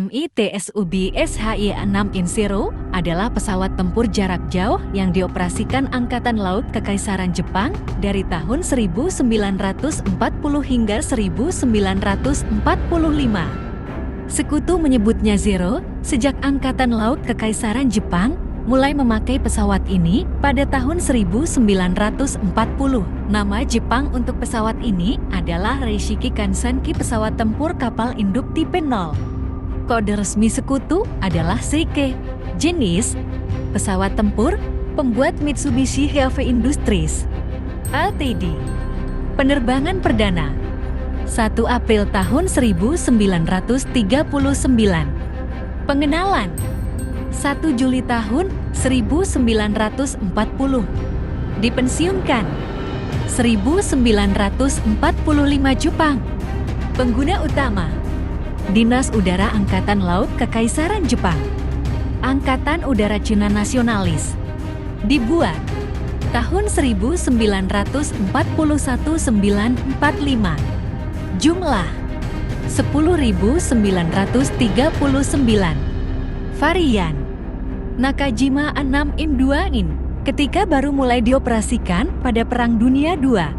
MiTSUB SHI-6 adalah pesawat tempur jarak jauh yang dioperasikan Angkatan Laut Kekaisaran Jepang dari tahun 1940 hingga 1945. Sekutu menyebutnya Zero sejak Angkatan Laut Kekaisaran Jepang mulai memakai pesawat ini pada tahun 1940. Nama Jepang untuk pesawat ini adalah Reishiki Kansenki, pesawat tempur kapal induk tipe 0. Kode resmi Sekutu adalah Seike. Jenis pesawat tempur pembuat Mitsubishi Heavy Industries Ltd. Penerbangan perdana 1 April tahun 1939. Pengenalan 1 Juli tahun 1940. Dipensiunkan 1945 Jepang. Pengguna utama Dinas Udara Angkatan Laut Kekaisaran Jepang. Angkatan Udara Cina Nasionalis. Dibuat tahun 1941-945. Jumlah 10.939. Varian Nakajima 6-2 ketika baru mulai dioperasikan pada Perang Dunia II.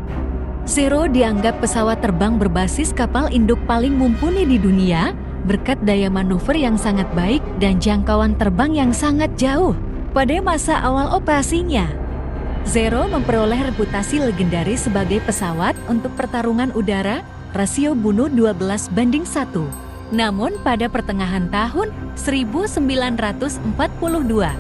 Zero dianggap pesawat terbang berbasis kapal induk paling mumpuni di dunia, berkat daya manuver yang sangat baik dan jangkauan terbang yang sangat jauh. Pada masa awal operasinya, Zero memperoleh reputasi legendaris sebagai pesawat untuk pertarungan udara, rasio bunuh 12:1. Namun pada pertengahan tahun 1942,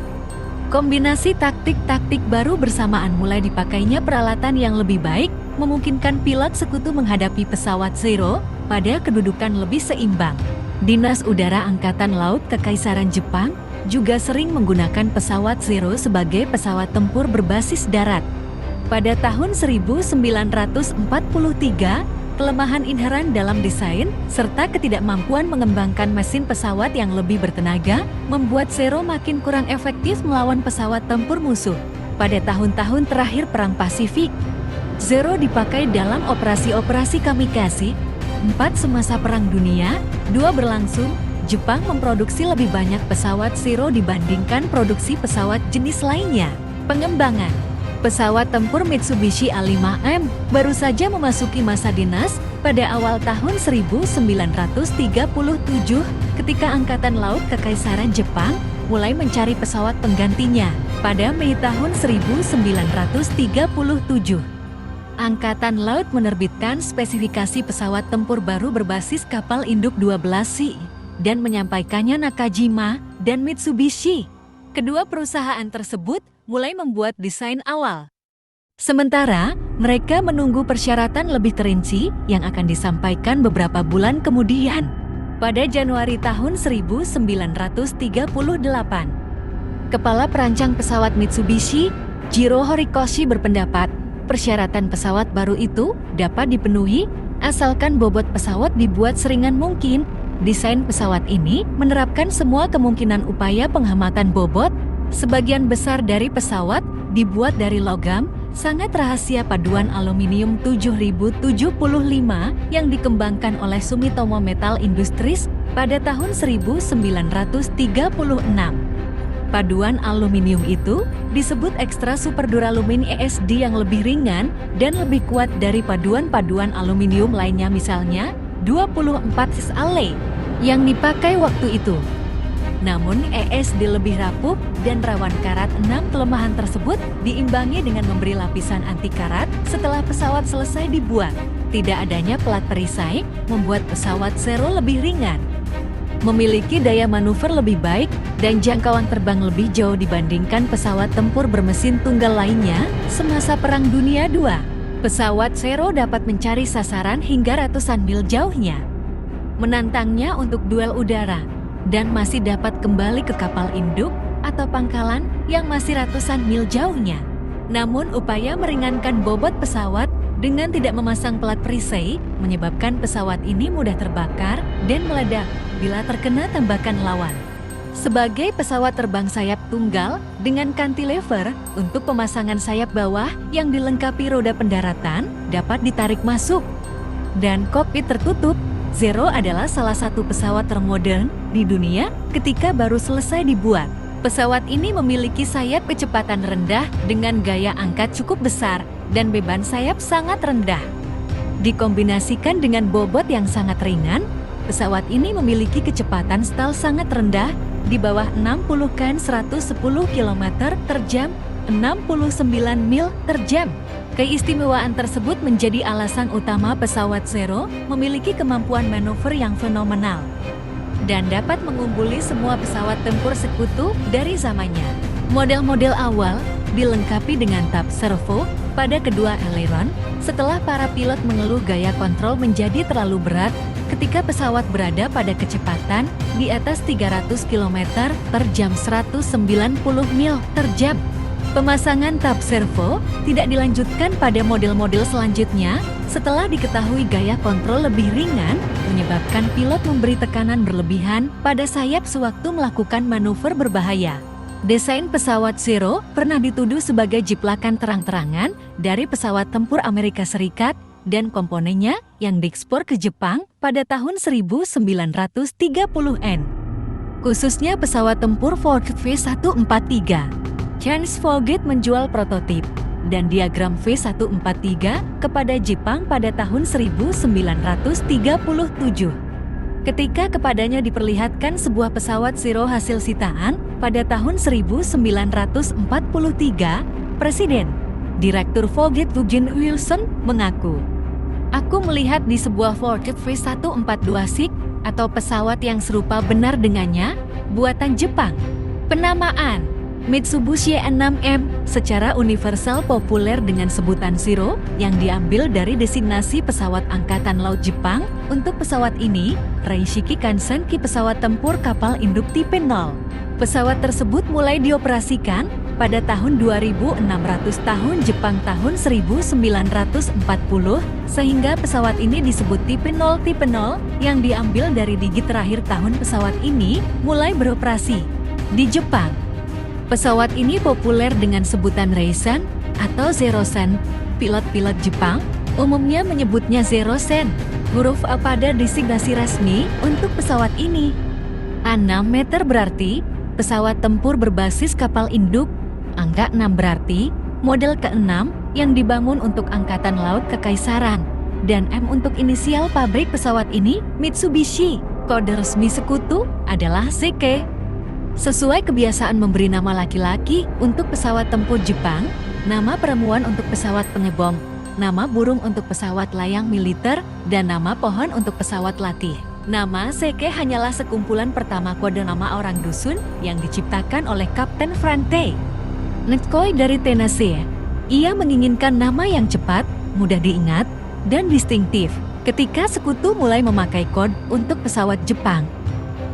kombinasi taktik-taktik baru bersamaan mulai dipakainya peralatan yang lebih baik, memungkinkan pilot Sekutu menghadapi pesawat Zero pada kedudukan lebih seimbang. Dinas Udara Angkatan Laut Kekaisaran Jepang juga sering menggunakan pesawat Zero sebagai pesawat tempur berbasis darat. Pada tahun 1943, kelemahan inheran dalam desain serta ketidakmampuan mengembangkan mesin pesawat yang lebih bertenaga membuat Zero makin kurang efektif melawan pesawat tempur musuh. Pada tahun-tahun terakhir Perang Pasifik, Zero dipakai dalam operasi-operasi kamikaze. 4 semasa Perang Dunia II berlangsung, Jepang memproduksi lebih banyak pesawat Zero dibandingkan produksi pesawat jenis lainnya. Pengembangan pesawat tempur Mitsubishi A5M baru saja memasuki masa dinas pada awal tahun 1937 ketika Angkatan Laut Kekaisaran Jepang mulai mencari pesawat penggantinya pada Mei tahun 1937. Angkatan Laut menerbitkan spesifikasi pesawat tempur baru berbasis kapal induk 12C dan menyampaikannya Nakajima dan Mitsubishi. Kedua perusahaan tersebut mulai membuat desain awal. Sementara, mereka menunggu persyaratan lebih terinci yang akan disampaikan beberapa bulan kemudian. Pada Januari tahun 1938, Kepala Perancang Pesawat Mitsubishi, Jiro Horikoshi berpendapat, persyaratan pesawat baru itu dapat dipenuhi asalkan bobot pesawat dibuat seringan mungkin. Desain pesawat ini menerapkan semua kemungkinan upaya penghematan bobot. Sebagian besar dari pesawat dibuat dari logam, sangat rahasia paduan aluminium 7075 yang dikembangkan oleh Sumitomo Metal Industries pada tahun 1936. Paduan aluminium itu disebut ekstra super duralumin ESD yang lebih ringan dan lebih kuat dari paduan-paduan aluminium lainnya, misalnya 24 Ale yang dipakai waktu itu. Namun ESD lebih rapuh dan rawan karat. 6 kelemahan tersebut diimbangi dengan memberi lapisan anti karat setelah pesawat selesai dibuat. Tidak adanya pelat perisai membuat pesawat Zero lebih ringan, memiliki daya manuver lebih baik, dan jangkauan terbang lebih jauh dibandingkan pesawat tempur bermesin tunggal lainnya semasa Perang Dunia II. Pesawat Zero dapat mencari sasaran hingga ratusan mil jauhnya, menantangnya untuk duel udara, dan masih dapat kembali ke kapal induk atau pangkalan yang masih ratusan mil jauhnya. Namun upaya meringankan bobot pesawat dengan tidak memasang pelat perisai menyebabkan pesawat ini mudah terbakar dan meledak bila terkena tembakan lawan. Sebagai pesawat terbang sayap tunggal dengan cantilever untuk pemasangan sayap bawah yang dilengkapi roda pendaratan dapat ditarik masuk, dan kokpit tertutup, Zero adalah salah satu pesawat termodern di dunia ketika baru selesai dibuat. Pesawat ini memiliki sayap kecepatan rendah dengan gaya angkat cukup besar dan beban sayap sangat rendah. Dikombinasikan dengan bobot yang sangat ringan, pesawat ini memiliki kecepatan stall sangat rendah di bawah 60 knot 110 km per jam, 69 mil per jam. Keistimewaan tersebut menjadi alasan utama pesawat Zero memiliki kemampuan manuver yang fenomenal dan dapat mengungguli semua pesawat tempur sekutu dari zamannya. Model-model awal dilengkapi dengan tap servo pada kedua aileron setelah para pilot mengeluh gaya kontrol menjadi terlalu berat ketika pesawat berada pada kecepatan di atas 300 km per jam 190 mil per jam. Pemasangan tap servo tidak dilanjutkan pada model-model selanjutnya setelah diketahui gaya kontrol lebih ringan menyebabkan pilot memberi tekanan berlebihan pada sayap sewaktu melakukan manuver berbahaya. Desain pesawat Zero pernah dituduh sebagai jiplakan terang-terangan dari pesawat tempur Amerika Serikat dan komponennya yang diekspor ke Jepang pada tahun 1930-an. Khususnya pesawat tempur Vought V143. Charles Vought menjual prototip dan diagram V143 kepada Jepang pada tahun 1937. Ketika kepadanya diperlihatkan sebuah pesawat Zero hasil sitaan pada tahun 1943, Presiden Direktur Vought Woodrow Wilson mengaku, "Aku melihat di sebuah Vought V142 atau pesawat yang serupa benar dengannya, buatan Jepang." Penamaan Mitsubishi 6M secara universal populer dengan sebutan Zero yang diambil dari destinasi pesawat Angkatan Laut Jepang. Untuk pesawat ini, Reishiki Kansenki pesawat tempur kapal induk tipe 0. Pesawat tersebut mulai dioperasikan pada tahun 2600 tahun Jepang tahun 1940 sehingga pesawat ini disebut tipe 0 yang diambil dari digit terakhir tahun pesawat ini mulai beroperasi di Jepang. Pesawat ini populer dengan sebutan Reisen atau Zero-sen. Pilot-pilot Jepang umumnya menyebutnya Zero-sen, huruf A pada designasi resmi untuk pesawat ini. 6 meter berarti pesawat tempur berbasis kapal induk, angka 6 berarti model ke-6 yang dibangun untuk Angkatan Laut Kekaisaran, dan M untuk inisial pabrik pesawat ini Mitsubishi. Kode resmi sekutu adalah ZK. Sesuai kebiasaan memberi nama laki-laki untuk pesawat tempur Jepang, nama perempuan untuk pesawat pengebom, nama burung untuk pesawat layang militer, dan nama pohon untuk pesawat latih. Nama Seke hanyalah sekumpulan pertama kode nama orang dusun yang diciptakan oleh Kapten Frante Netkoy dari Tennessee. Ia menginginkan nama yang cepat, mudah diingat, dan distintif ketika sekutu mulai memakai kode untuk pesawat Jepang.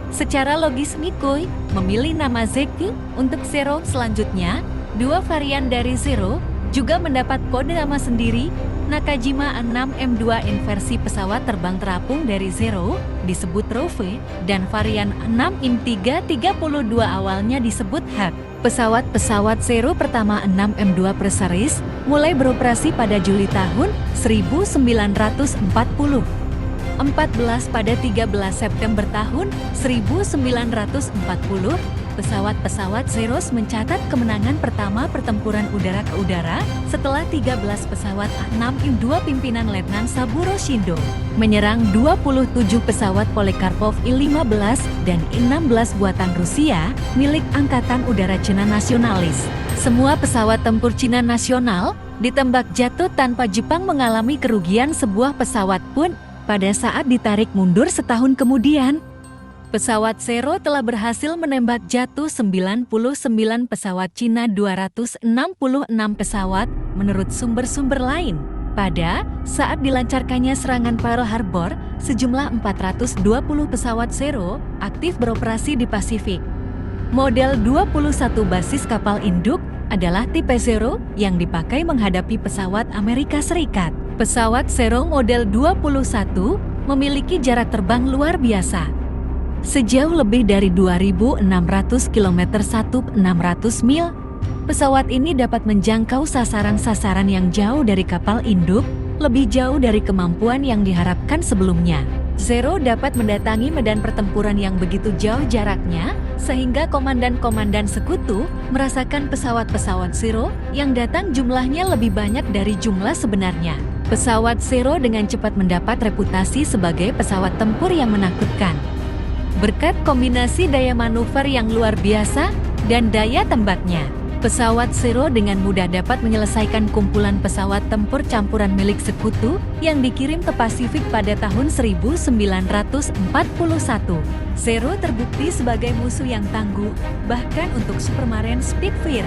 Secara logis Nikkei memilih nama Zeki untuk Zero. Selanjutnya, dua varian dari Zero juga mendapat kode nama sendiri. Nakajima 6M2 inversi pesawat terbang terapung dari Zero disebut Rove dan varian 6M332 awalnya disebut Hawk. Pesawat-pesawat Zero pertama 6M2 Pre-Series mulai beroperasi pada Juli tahun 1940. 14 pada 13 September tahun 1940, pesawat-pesawat Zeros mencatat kemenangan pertama pertempuran udara ke udara setelah 13 pesawat A6M2 pimpinan Letnan Saburo Shindo menyerang 27 pesawat Polikarpov I-15 dan I-16 buatan Rusia milik Angkatan Udara Cina Nasionalis. Semua pesawat tempur Cina nasional ditembak jatuh tanpa Jepang mengalami kerugian sebuah pesawat pun. Pada saat ditarik mundur setahun kemudian, pesawat Zero telah berhasil menembak jatuh 99 pesawat Cina 266 pesawat menurut sumber-sumber lain. Pada saat dilancarkannya serangan Pearl Harbor, sejumlah 420 pesawat Zero aktif beroperasi di Pasifik. Model 21 basis kapal induk adalah tipe Zero yang dipakai menghadapi pesawat Amerika Serikat. Pesawat Zero model 21 memiliki jarak terbang luar biasa. Sejauh lebih dari 2.600 km 1.600 mil, pesawat ini dapat menjangkau sasaran-sasaran yang jauh dari kapal induk, lebih jauh dari kemampuan yang diharapkan sebelumnya. Zero dapat mendatangi medan pertempuran yang begitu jauh jaraknya, sehingga komandan-komandan sekutu merasakan pesawat-pesawat Zero yang datang jumlahnya lebih banyak dari jumlah sebenarnya. Pesawat Zero dengan cepat mendapat reputasi sebagai pesawat tempur yang menakutkan. Berkat kombinasi daya manuver yang luar biasa dan daya tembaknya, pesawat Zero dengan mudah dapat menyelesaikan kumpulan pesawat tempur campuran milik sekutu yang dikirim ke Pasifik pada tahun 1941. Zero terbukti sebagai musuh yang tangguh, bahkan untuk Supermarine Spitfire.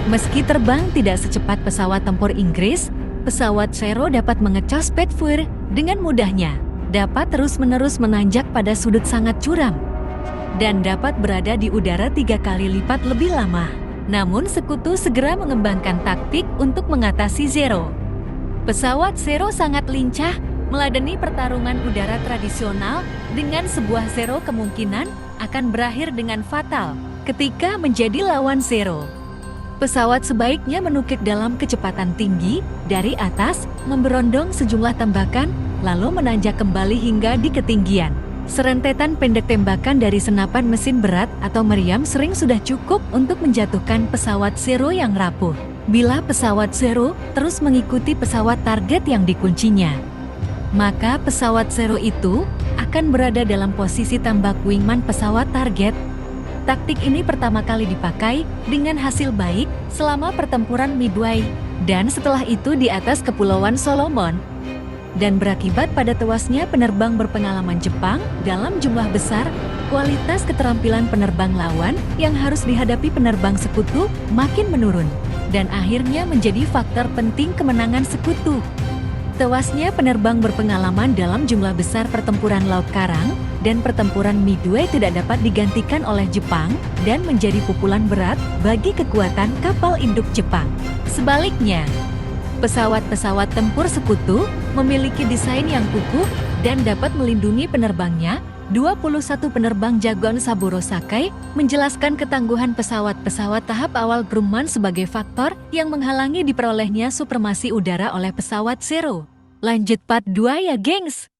Meski terbang tidak secepat pesawat tempur Inggris, pesawat Zero dapat mengecas Spitfire dengan mudahnya, dapat terus-menerus menanjak pada sudut sangat curam, dan dapat berada di udara 3 kali lipat lebih lama. Namun sekutu segera mengembangkan taktik untuk mengatasi Zero. Pesawat Zero sangat lincah, meladeni pertarungan udara tradisional dengan sebuah Zero kemungkinan akan berakhir dengan fatal ketika menjadi lawan Zero. Pesawat sebaiknya menukik dalam kecepatan tinggi dari atas, memberondong sejumlah tembakan, lalu menanjak kembali hingga di ketinggian. Serentetan pendek tembakan dari senapan mesin berat atau meriam sering sudah cukup untuk menjatuhkan pesawat Zero yang rapuh. Bila pesawat Zero terus mengikuti pesawat target yang dikuncinya, maka pesawat Zero itu akan berada dalam posisi tambak wingman pesawat target. Taktik ini pertama kali dipakai dengan hasil baik selama pertempuran Midway, dan setelah itu di atas Kepulauan Solomon, dan berakibat pada tewasnya penerbang berpengalaman Jepang dalam jumlah besar. Kualitas keterampilan penerbang lawan yang harus dihadapi penerbang sekutu makin menurun, dan akhirnya menjadi faktor penting kemenangan sekutu. Tewasnya penerbang berpengalaman dalam jumlah besar pertempuran Laut Karang dan pertempuran Midway tidak dapat digantikan oleh Jepang dan menjadi pukulan berat bagi kekuatan kapal induk Jepang. Sebaliknya, pesawat-pesawat tempur sekutu memiliki desain yang kukuh dan dapat melindungi penerbangnya. 21 penerbang Jagon Saburo Sakai menjelaskan ketangguhan pesawat-pesawat tahap awal Grumman sebagai faktor yang menghalangi diperolehnya supremasi udara oleh pesawat Zero. Lanjut part 2 ya gengs!